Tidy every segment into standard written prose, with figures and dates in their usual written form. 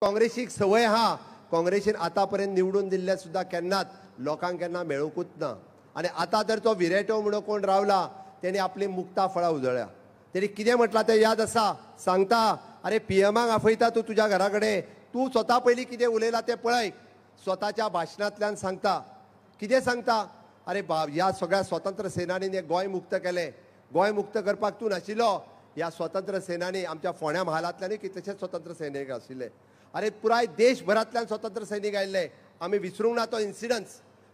काँग्रेसीक संवय हा काँग्रेसीन आतापर्यंत निवडून दिल्ले सुद्धा केन्नाच लोकांक केन्ना मेळूंकूच ना आणि आता तर तो विरेटो म्हणून कोण रावला त्यांनी आपली मुक्ता फळां उजळ्या त्यांनी कितें म्हटलां ते याद आसा सांगता अरे पीएमाक आफयता तूं तुज्या घरा कडेन तूं स्वता पयलीं कितें उलयलां तें पळय स्वताच्या भाशणांतल्यान सांगता कितें सांगता अरे ह्या सगळ्या स्वतंत्र सेनानीन गोंय मुक्त केलें गोंय मुक्त करपाक तूं नाशिल्लो ह्या स्वतंत्र सेनानी आमच्या फोंड्या महालांतल्यानूय कितलेशेच स्वतंत्र सैनीक आशिल्ले अरे पुराय देशभरांतल्यान स्वतंत्र सैनीक आयिल्ले आमी विसरूंक ना तो इन्सिडन्स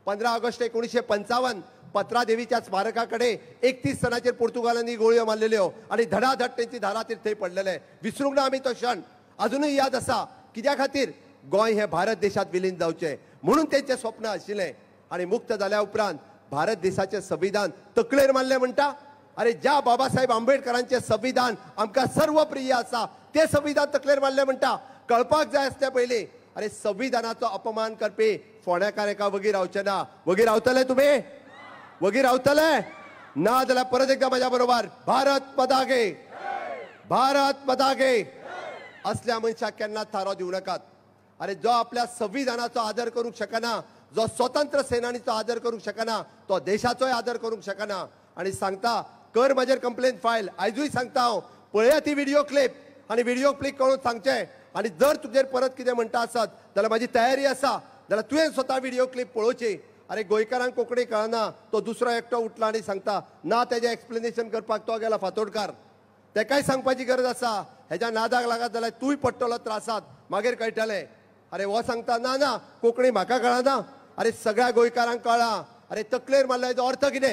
15 ऑगस्ट 1955 पत्रा देवीच्या स्मारका कडेन 31 जणांचेर पोर्तुगालांनी गोळयो मारलेल्यो आणि धडाधड तेंची धारातीर थंय पडलेले विसरूंक ना आमी तो क्षण अजूनय याद आसा कित्या खातीर गोंय हे भारत देशात विलीन जावचें म्हणून तेंचें स्वप्न आशिल्लें आणि मुक्त जाल्या उपरांत भारत देशाचें संविधान तकलेर मारलें म्हणटा अरे ज्या बाबासाहेब आंबेडकरांचें संविधान आमकां सर्वप्रिय आसा तें संविधान तकलेर मारलें म्हणटा कळपाक जाय आसलें पयलीं अरे संविधानाचो अपमान करपी फोंड्याकार एका वगी रावचे ना वगी रावतले तुमी वगी रावतले ना जाल्यार परत एकदा म्हाज्या बरोबर भारत पदागे असल्या मनशाक केन्नाच थारो दिवं नाकात अरे जो आपल्या संविधानाचो आदर करूंक शकना जो स्वतंत्र सेनानीचो आदर करूंक शकना तो देशाचोय आदर करूंक शकना आणि सांगता कर म्हाजेर कंप्लेन फायल आयजूय सांगता हांव पळया ती व्हिडिओ क्लिप आणि व्हिडिओ क्लिक करून सांगचें आणि जर तुजेर परत कितें म्हणटा आसत जाल्यार म्हाजी तयारी आसा जाल्यार तुवें स्वता व्हिडिओ क्लिप पळोवची अरे गोंयकारांक कोंकणी कळना तो दुसरो एकटो उठला आणि सांगता ना तेजें एक्सप्लेनेशन करपाक तो गेला फातोडकार तेकाय सांगपाची गरज आसा हेज्या नादाक लागत जाल्यार तूंय पडटलो त्रासात मागीर कळटलें अरे हो सांगता ना ना कोंकणी म्हाका कळना अरे सगळ्या गोंयकारांक कळ्ळा अरे तकलेर मारल्याचो अर्थ कितें